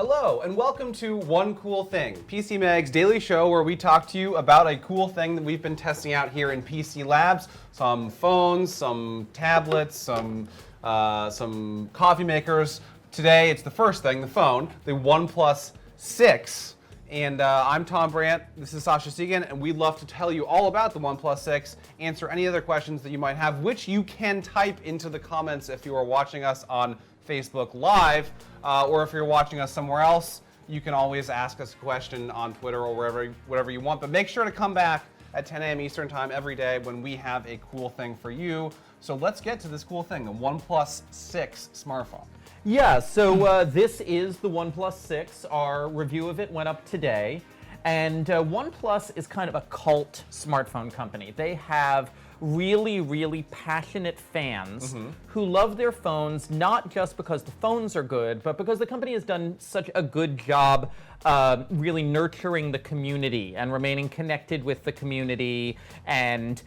Hello, and welcome to One Cool Thing, PC Mag's daily show where we talk to you about a cool thing that we've been testing out here in PC Labs. Some phones, some tablets, some coffee makers. Today, it's the first thing, the phone, the OnePlus 6. And I'm Tom Brandt, this is Sasha Segan, and we'd love to tell you all about the OnePlus 6, answer any other questions that you might have, which you can type into the comments if you are watching us on Facebook Live, or if you're watching us somewhere else, you can always ask us a question on Twitter or whatever you want. But make sure to come back at 10 a.m. Eastern Time every day when we have a cool thing for you. So let's get to this cool thing, the OnePlus 6 smartphone. Yeah, so this is the OnePlus 6. Our review of it went up today. And OnePlus is kind of a cult smartphone company. They have really, really passionate fans who love their phones, not just because the phones are good, but because the company has done such a good job really nurturing the community and remaining connected with the community and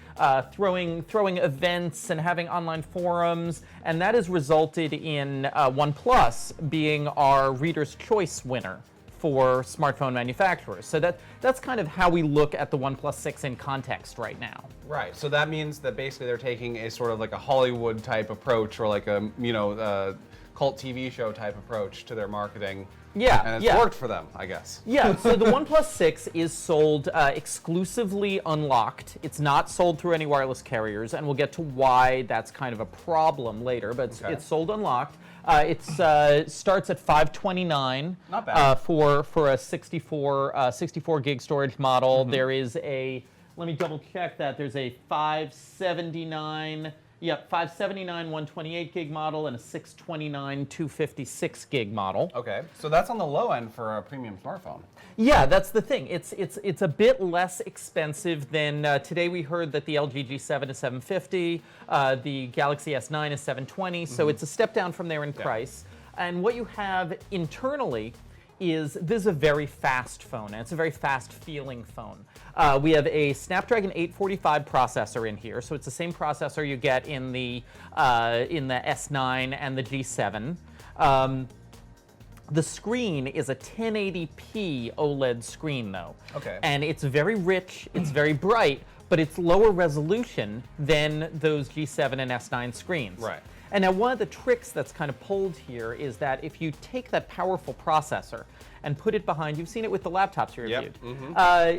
throwing events and having online forums. And that has resulted in OnePlus being our Reader's Choice winner for smartphone manufacturers. So that's kind of how we look at the OnePlus 6 in context right now. Right, so that means that basically they're taking a sort of like a Hollywood type approach or like a, cult TV show type approach to their marketing. Yeah, and it's worked for them, I guess. Yeah, so the OnePlus 6 is sold exclusively unlocked. It's not sold through any wireless carriers, and we'll get to why that's kind of a problem later, but it's sold unlocked. It starts at $529. Not bad. For a 64 gig storage model. There is a, let me double check that, there's a 579, 128 gig model and a 629 256 gig model. Okay, so that's on the low end for a premium smartphone. Yeah, that's the thing. It's a bit less expensive than today. We heard that the LG G7 is $750, the Galaxy S9 is $720, so it's a step down from there in price. And what you have internally is this is a very fast phone, and it's a very fast feeling phone. We have a Snapdragon 845 processor in here, so it's the same processor you get in the S9 and the G7. The screen is a 1080p OLED screen, though. Okay. And it's very rich, it's very bright, but it's lower resolution than those G7 and S9 screens. Right. And now one of the tricks that's kind of pulled here is that if you take that powerful processor and put it behind, you've seen it with the laptops you reviewed.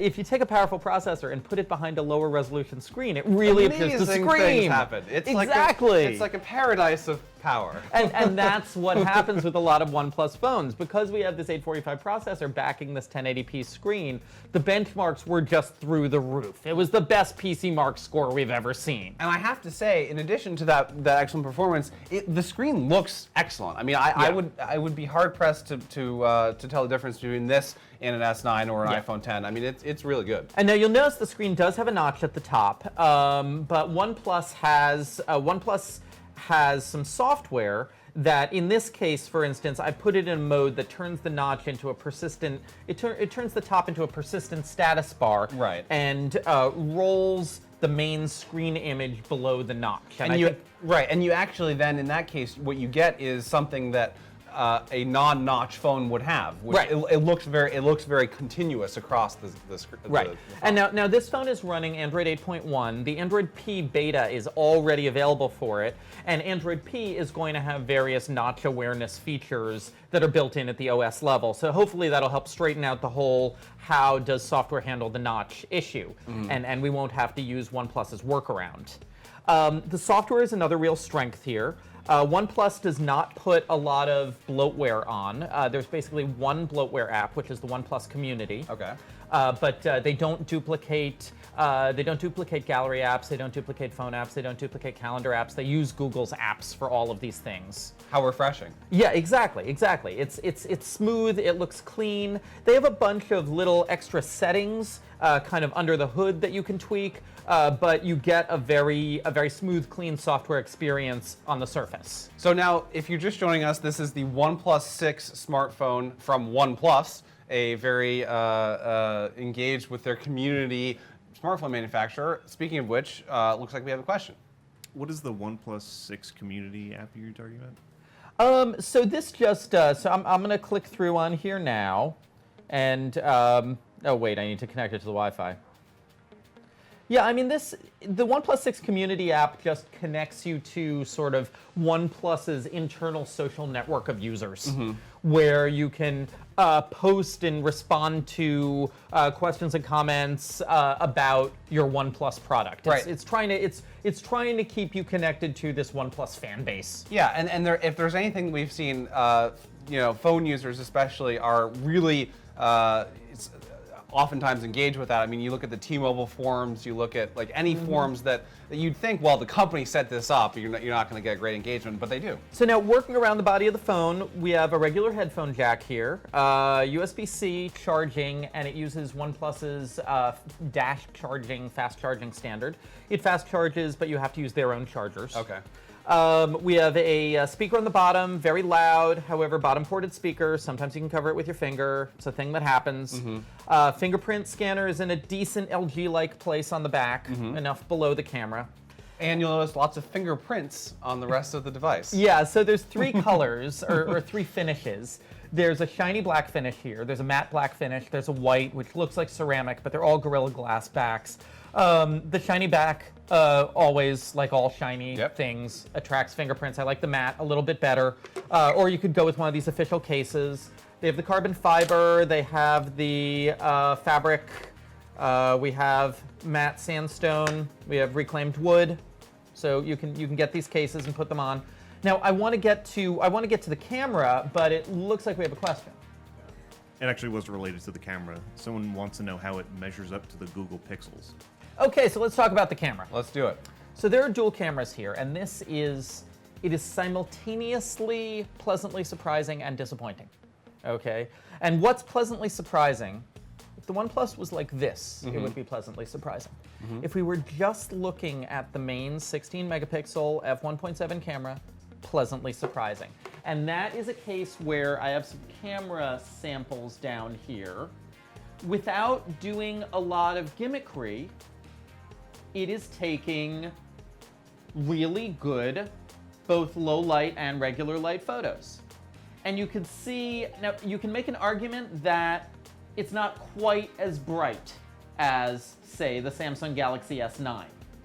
If you take a powerful processor and put it behind a lower resolution screen, it really appears to scream. Things happen. It's exactly. It's like a paradise of power. And that's what happens with a lot of OnePlus phones. Because we have this 845 processor backing this 1080p screen, the benchmarks were just through the roof. It was the best PC Mark score we've ever seen. And I have to say, in addition to that excellent performance, the screen looks excellent. I mean, I would be hard pressed to tell the difference between this and an S9 or an iPhone 10. I mean, it's really good. And now you'll notice the screen does have a notch at the top, but OnePlus has some software that, in this case, for instance, I put it in a mode that turns the notch into a persistent. It turns the top into a persistent status bar, right? And rolls the main screen image below the notch. And you actually then, in that case, what you get is something that a non-notch phone would have. Which it looks very continuous across the screen. Right. And now this phone is running Android 8.1. The Android P beta is already available for it, and Android P is going to have various notch awareness features that are built in at the OS level. So hopefully that'll help straighten out the whole how does software handle the notch issue, and we won't have to use OnePlus's workaround. The software is another real strength here. OnePlus does not put a lot of bloatware on. There's basically one bloatware app, which is the OnePlus Community. Okay. But they don't duplicate gallery apps. They don't duplicate phone apps. They don't duplicate calendar apps. They use Google's apps for all of these things. How refreshing. Yeah, exactly. It's smooth. It looks clean. They have a bunch of little extra settings, kind of under the hood that you can tweak. But you get a very smooth, clean software experience on the Surface. So now, if you're just joining us, this is the OnePlus 6 smartphone from OnePlus, a very engaged with their community smartphone manufacturer. Speaking of which, looks like we have a question. What is the OnePlus 6 community app you're talking about? So this just, so I'm going to click through on here now, and, oh wait, I need to connect it to the Wi-Fi. Yeah, I mean the OnePlus 6 community app just connects you to sort of OnePlus's internal social network of users, where you can post and respond to questions and comments about your OnePlus product. Right. It's trying to keep you connected to this OnePlus fan base. Yeah, and if there's anything we've seen, phone users especially are really oftentimes engage with that. I mean, you look at the T-Mobile forums, you look at like any forums that you'd think, well, the company set this up, you're not going to get great engagement, but they do. So now, working around the body of the phone, we have a regular headphone jack here, USB-C charging, and it uses OnePlus's dash charging, fast charging standard. It fast charges, but you have to use their own chargers. Okay. We have a speaker on the bottom, very loud, however, bottom-ported speaker. Sometimes you can cover it with your finger. It's a thing that happens. Fingerprint scanner is in a decent LG-like place on the back, enough below the camera. And you'll notice lots of fingerprints on the rest of the device. Yeah, so there's three colors, or three finishes. There's a shiny black finish here. There's a matte black finish. There's a white, which looks like ceramic, but they're all Gorilla Glass backs. The shiny back, always, like all shiny things, attracts fingerprints. I like the matte a little bit better. Or you could go with one of these official cases. They have the carbon fiber. They have the fabric. We have matte sandstone. We have reclaimed wood. So you can get these cases and put them on. Now I want to get to the camera, but it looks like we have a question. It actually was related to the camera. Someone wants to know how it measures up to the Google Pixels. Okay, so let's talk about the camera. Let's do it. So there are dual cameras here, and it is simultaneously pleasantly surprising and disappointing. Okay, and what's pleasantly surprising? If the OnePlus was like this, it would be pleasantly surprising. If we were just looking at the main 16 megapixel f1.7 camera, pleasantly surprising. And that is a case where I have some camera samples down here. Without doing a lot of gimmickry, it is taking really good, both low light and regular light photos. And you can see, now you can make an argument that it's not quite as bright as, say, the Samsung Galaxy S9.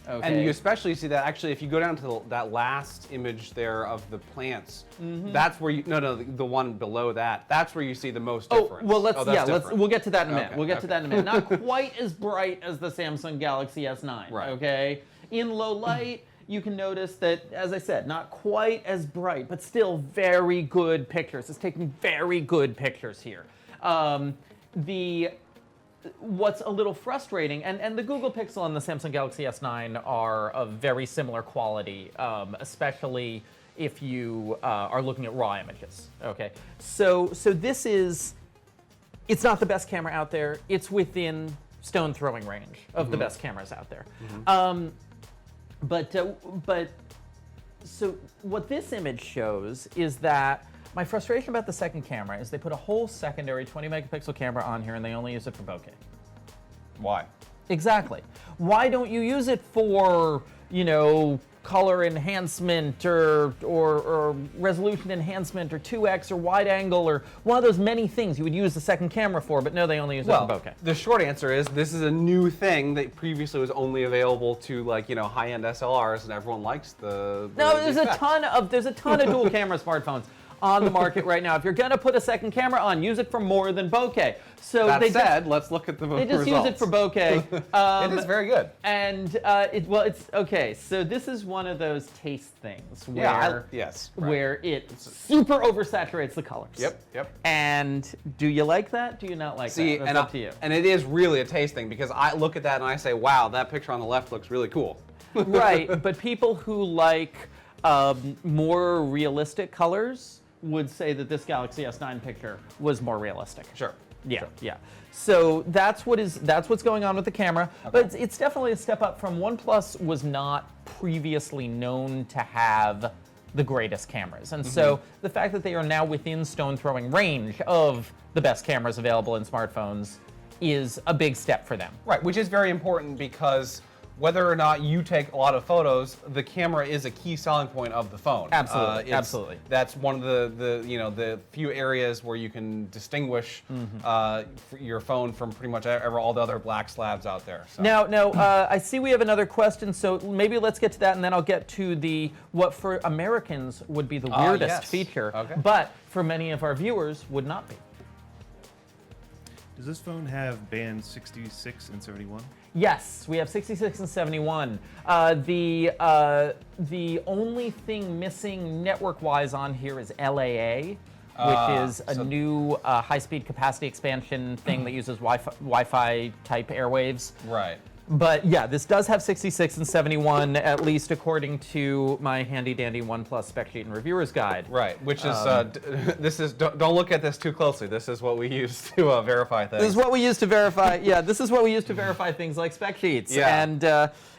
Okay. And you especially see that actually if you go down to that last image there of the plants, that's where the one below that, that's where you see the most difference. Well, we'll get to that in a minute. Okay, We'll get to that in a minute. Not quite as bright as the Samsung Galaxy S9, Right. okay? In low light, you can notice that, as I said, not quite as bright, but still very good pictures. It's taking very good pictures here. What's a little frustrating, and the Google Pixel and the Samsung Galaxy S9 are of very similar quality, especially if you are looking at raw images. Okay, so this is, it's not the best camera out there. It's within stone throwing range of the best cameras out there. But so what this image shows is that my frustration about the second camera is they put a whole secondary 20 megapixel camera on here and they only use it for bokeh. Why? Exactly. Why don't you use it for, color enhancement or resolution enhancement or 2x or wide angle or one of those many things you would use the second camera for, but no, they only use it for bokeh. The short answer is this is a new thing that previously was only available to high-end SLRs, and everyone likes the there's a ton of dual camera smartphones on the market right now. If you're gonna put a second camera on, use it for more than bokeh. So that said, let's look at the results. They just use it for bokeh. It is very good. And it's okay. So this is one of those taste things where where it super oversaturates the colors. Yep. And do you like that? Do you not like that? That's up to you. And it is really a taste thing because I look at that and I say, wow, that picture on the left looks really cool. Right, but people who like more realistic colors would say that this Galaxy S9 picture was more realistic. Sure. Yeah. So that's what's going on with the camera. Okay. But it's definitely a step up from OnePlus was not previously known to have the greatest cameras. And so the fact that they are now within stone throwing range of the best cameras available in smartphones is a big step for them. Right, which is very important because whether or not you take a lot of photos, the camera is a key selling point of the phone. Absolutely, absolutely. That's one of the few areas where you can distinguish your phone from pretty much all the other black slabs out there. So. Now, I see we have another question, so maybe let's get to that, and then I'll get to what for Americans would be the weirdest feature, but for many of our viewers would not be. Does this phone have bands 66 and 71? Yes, we have 66 and 71. The only thing missing network-wise on here is LAA, which is a new high-speed capacity expansion thing that uses Wi-Fi type airwaves. Right. But yeah, this does have 66 and 71, at least according to my handy-dandy OnePlus spec sheet and reviewer's guide. Right, which is, don't look at this too closely. This is what we use to verify things. This is what we use to verify, this is what we use to verify things like spec sheets. Yeah. And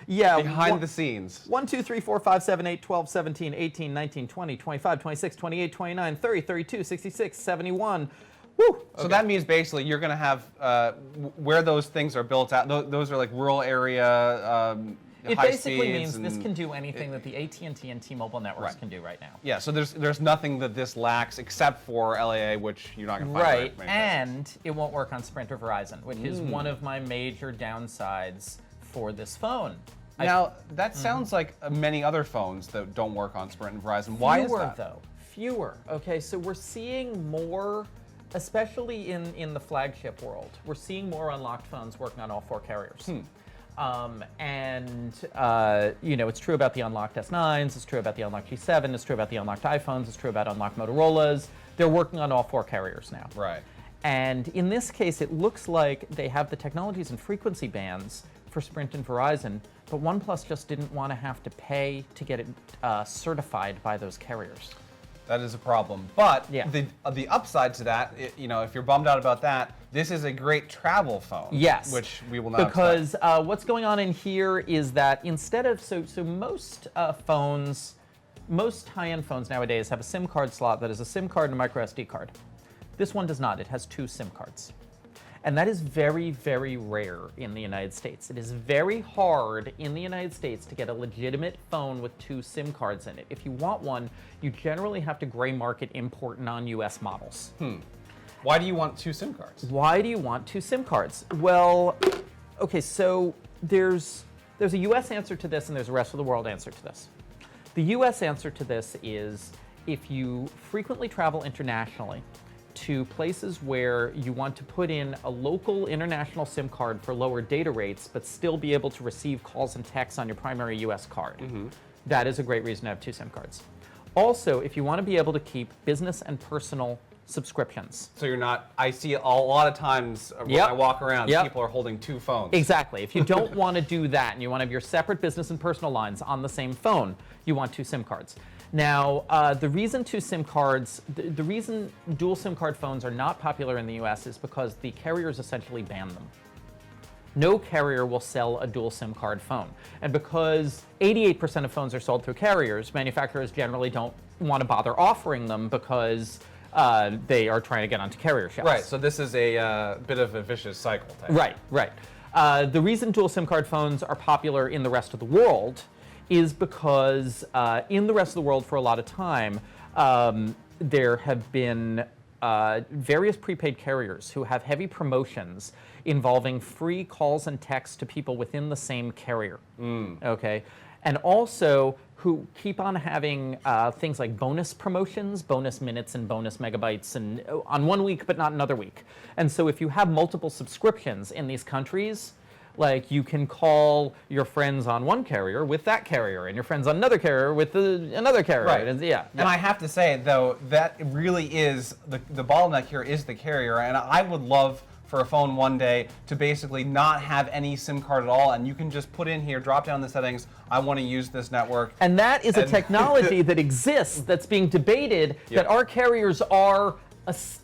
behind the scenes. 1, 2, 3, 4, 5, 7, 8, 12, 17, 18, 19, 20, 25, 26, 28, 29, 30, 32, 66, 71. Woo. So that means basically you're going to have where those things are built out. Those are like rural area. It high basically means speeds this can do anything that the AT&T and T-Mobile networks can do right now. Yeah. So there's nothing that this lacks except for LAA, which you're not going to find. Right, and it won't work on Sprint or Verizon, which is one of my major downsides for this phone. Now that sounds like many other phones that don't work on Sprint and Verizon. Why is that? Though fewer. Okay, so we're seeing more. Especially in the flagship world, we're seeing more unlocked phones working on all 4 carriers. It's true about the unlocked S9s, it's true about the unlocked G7, it's true about the unlocked iPhones, it's true about unlocked Motorola's. They're working on all 4 carriers now. Right. And in this case, it looks like they have the technologies and frequency bands for Sprint and Verizon, but OnePlus just didn't want to have to pay to get it certified by those carriers. That is a problem. But the upside to that, if you're bummed out about that, this is a great travel phone. Yes. Which we will not Because what's going on in here is that instead of, so most phones, most high-end phones nowadays have a SIM card slot that is a SIM card and a micro SD card. This one does not. It has 2 SIM cards. And that is very, very rare in the United States. It is very hard in the United States to get a legitimate phone with 2 SIM cards in it. If you want one, you generally have to gray market import non-US models. Why do you want 2 SIM cards? Why do you want 2 SIM cards? Well, okay, so there's a US answer to this and there's a rest of the world answer to this. The US answer to this is if you frequently travel internationally, to places where you want to put in a local international SIM card for lower data rates, but still be able to receive calls and texts on your primary US card. That is a great reason to have 2 SIM cards. Also, if you want to be able to keep business and personal subscriptions. So you're not, I see a lot of times when I walk around, people are holding 2 phones. Exactly. If you don't want to do that and you want to have your separate business and personal lines on the same phone, you want 2 SIM cards. Now, the reason 2 SIM cards, the reason dual SIM card phones are not popular in the US is because the carriers essentially ban them. No carrier will sell a dual SIM card phone. And because 88% of phones are sold through carriers, manufacturers generally don't want to bother offering them because they are trying to get onto carrier shelves. Right, so this is a bit of a vicious cycle type. Right. The reason dual SIM card phones are popular in the rest of the world is because in the rest of the world for a lot of time, there have been various prepaid carriers who have heavy promotions involving free calls and texts to people within the same carrier, okay? And also who keep on having things like bonus promotions, bonus minutes and bonus megabytes and on one week but not another week. And so if you have multiple subscriptions in these countries, like you can call your friends on one carrier with that carrier and your friends on another carrier with another carrier. Right. And, and I have to say, though, that really is, the bottleneck here is the carrier. And I would love for a phone one day to basically not have any SIM card at all. And you can just put in here, drop down the settings, I want to use this network. And that is a technology that exists that's being debated that our carriers are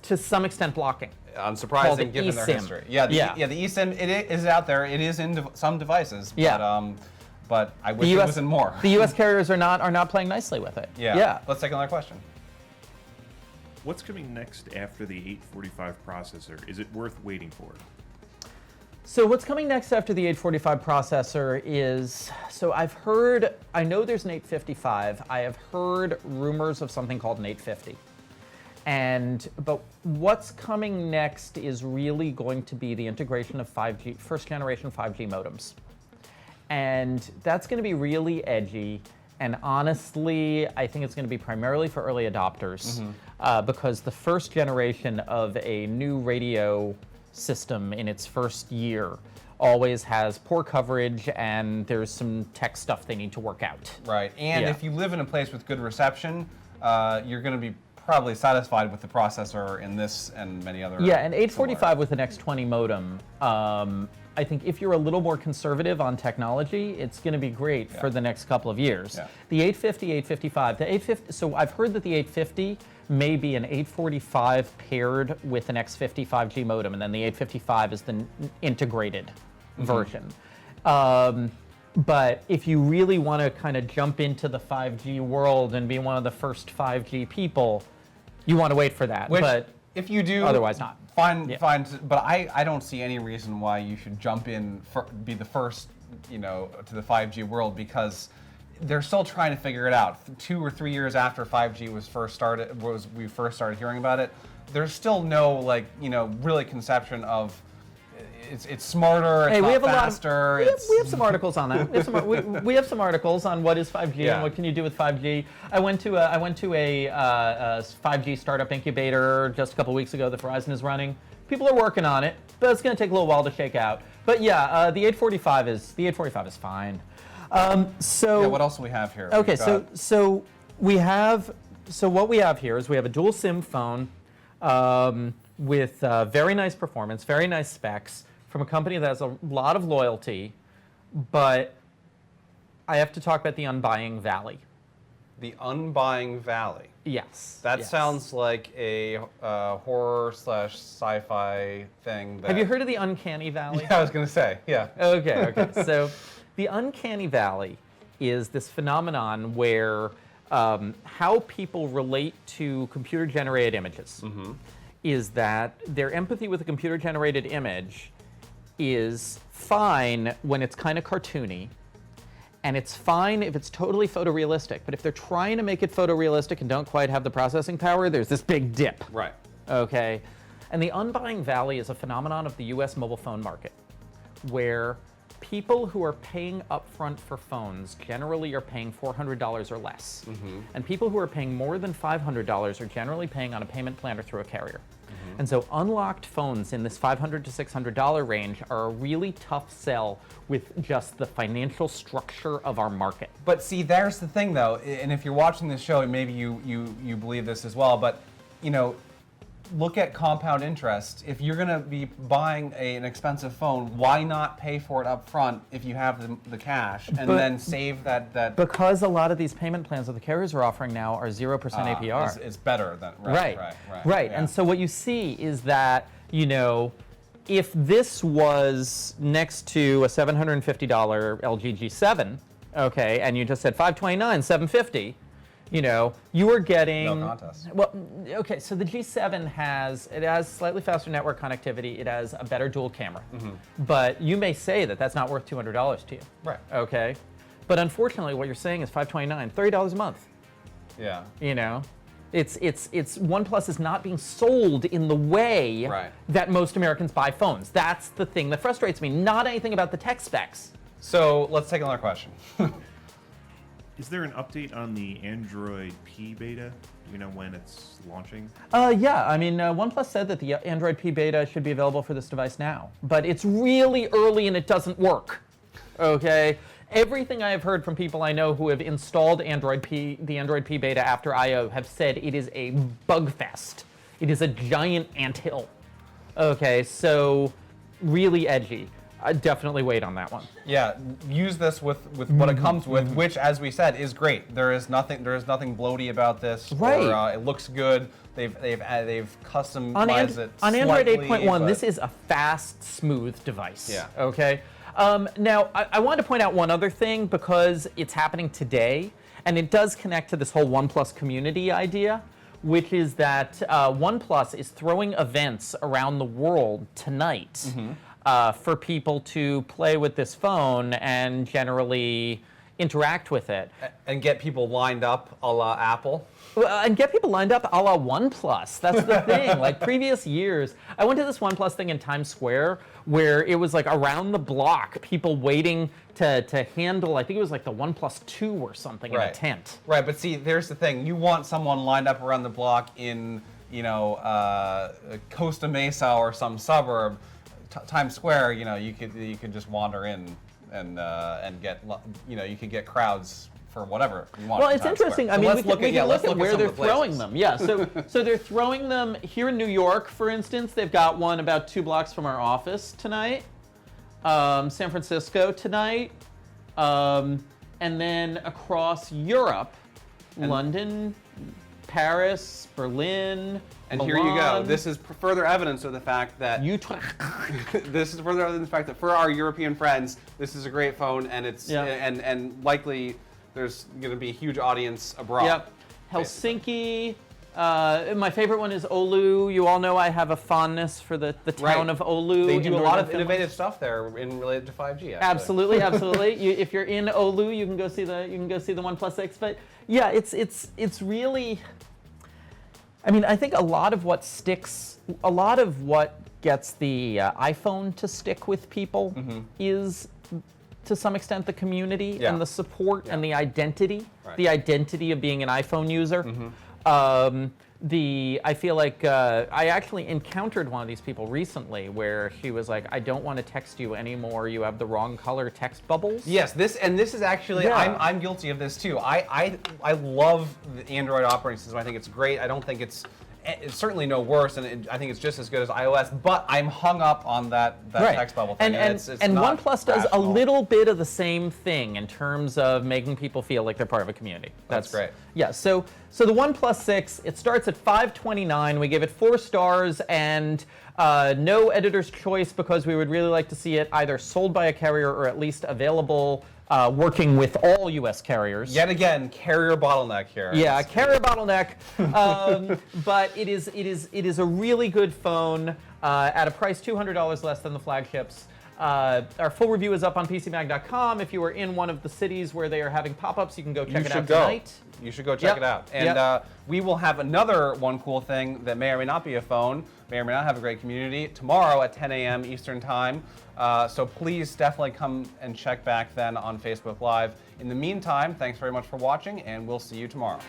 to some extent blocking. Unsurprising given their history. The eSIM, it is out there. It is in some devices, but I wish it was in more. The U.S. carriers are not playing nicely with it. Let's take another question. What's coming next after the 845 processor? Is it worth waiting for? So what's coming next after the 845 processor is, so I know there's an 855. I have heard rumors of something called an 850. But what's coming next is really going to be the integration of 5G, first generation 5G modems. And that's going to be really edgy. And honestly, I think it's going to be primarily for early adopters because the first generation of a new radio system in its first year always has poor coverage and there's some tech stuff they need to work out. Right, and if you live in a place with good reception, you're going to be probably satisfied with the processor in this and many other. Yeah, and 845 with an X20 modem. I think if you're a little more conservative on technology, it's going to be great for the next couple of years. Yeah. The 850, 855, the 850. So I've heard that the 850 may be an 845 paired with an X50 5G modem, and then the 855 is the integrated version. But if you really want to kind of jump into the 5G world and be one of the first 5G people, you want to wait for that. Which, but if you do, otherwise not. Fine. But I don't see any reason why you should jump in, be the first, to the 5G world, because they're still trying to figure it out. 2 or 3 years after 5G we first started hearing about it, there's still no really conception of it's smarter, it's not faster. We have some articles on that. We have some articles on what is 5G and what can you do with 5G. I went to a 5G startup incubator just a couple weeks ago that Verizon is running. People are working on it, but it's going to take a little while to shake out. But yeah, the 845 is fine. What else do we have here? Okay, what we have here is we have a dual SIM phone with very nice performance, very nice specs from a company that has a lot of loyalty, but I have to talk about the Unbuying Valley. The Unbuying Valley. Yes. That sounds like a horror / sci-fi thing. Have you heard of the Uncanny Valley? Yeah, I was going to say, yeah. Okay. So the Uncanny Valley is this phenomenon where how people relate to computer-generated images is that their empathy with a computer-generated image is fine when it's kind of cartoony, and it's fine if it's totally photorealistic. But if they're trying to make it photorealistic and don't quite have the processing power, there's this big dip. Right. Okay. And the Unbuying Valley is a phenomenon of the US mobile phone market, where people who are paying upfront for phones generally are paying $400 or less. And people who are paying more than $500 are generally paying on a payment plan or through a carrier. And so unlocked phones in this $500 to $600 range are a really tough sell with just the financial structure of our market. But see, there's the thing though, and if you're watching this show, maybe you believe this as well, but look at compound interest. If you're going to be buying an expensive phone, why not pay for it up front if you have the cash and then save that? Because a lot of these payment plans that the carriers are offering now are 0% APR. It's better than right. Yeah. And so what you see is that if this was next to a $750 LG G7, okay, and you just said $529, $750. You are getting no contest. Well, okay, so the G7 has slightly faster network connectivity. It has a better dual camera. But you may say that that's not worth $200 to you. Right. Okay. But unfortunately, what you're saying is $529, $30 a month. Yeah. It's OnePlus is not being sold in the way that most Americans buy phones. That's the thing that frustrates me. Not anything about the tech specs. So let's take another question. Is there an update on the Android P beta? Do we know when it's launching? Yeah, I mean, OnePlus said that the Android P beta should be available for this device now, but it's really early and it doesn't work. Okay, everything I have heard from people I know who have installed the Android P beta after I/O have said it is a bug fest. It is a giant anthill. Okay, so really edgy. I'd definitely wait on that one. Yeah, use this with what it comes with, which, as we said, is great. There is nothing bloaty about this. Right. Or, it looks good. They've customized it on Android slightly, 8.1. This is a fast, smooth device. Yeah. Okay. Now, I wanted to point out one other thing because it's happening today, and it does connect to this whole OnePlus community idea, which is that OnePlus is throwing events around the world tonight. for people to play with this phone and generally interact with it. And get people lined up a la Apple. And get people lined up a la OnePlus. That's the thing. Like previous years, I went to this OnePlus thing in Times Square where it was like around the block, people waiting to handle, I think it was like the OnePlus 2 or something in a tent. Right, but see, there's the thing. You want someone lined up around the block in, you know, Costa Mesa or some suburb. Times Square, you know, you could just wander in and get, you know, you could get crowds for whatever you want. Well, it's interesting. I mean, we can look at where they're throwing them. Yeah, so they're throwing them here in New York, for instance. They've got one about 2 blocks from our office tonight. San Francisco tonight, and then across Europe, London, Paris, Berlin, and Milan. Here you go. This is further evidence of the fact that this is further evidence of the fact that for our European friends, this is a great phone, and it's and likely there's going to be a huge audience abroad. Yep. Helsinki. My favorite one is Oulu. You all know I have a fondness for the town of Oulu. They do a lot of innovative stuff there in related to 5G. Actually. Absolutely, absolutely. If you're in Oulu, you can go see the OnePlus 6. But yeah, it's really. I mean, I think a lot of what gets the iPhone to stick with people is, to some extent, the community and the support and the identity, the identity of being an iPhone user. I feel like I actually encountered one of these people recently where she was like, I don't want to text you anymore. You have the wrong color text bubbles. Yes, this is actually, I'm guilty of this too. I love the Android operating system. I think it's great. I don't think it's certainly no worse, and I think it's just as good as iOS, but I'm hung up on that text bubble thing. And it's not OnePlus does a little bit of the same thing in terms of making people feel like they're part of a community. That's great. Yeah, so the OnePlus 6, it starts at $529. We give it 4 stars and no editor's choice because we would really like to see it either sold by a carrier or at least available working with all U.S. carriers. Yet again, carrier bottleneck here. Yeah, carrier bottleneck. But it is a really good phone at a price $200 less than the flagships. Our full review is up on PCMag.com. If you are in one of the cities where they are having pop-ups, you can go check it out tonight. You should go check it out. And we will have another one cool thing that may or may not be a phone, may or may not have a great community, tomorrow at 10 a.m. Eastern Time. So please definitely come and check back then on Facebook Live. In the meantime, thanks very much for watching, and we'll see you tomorrow.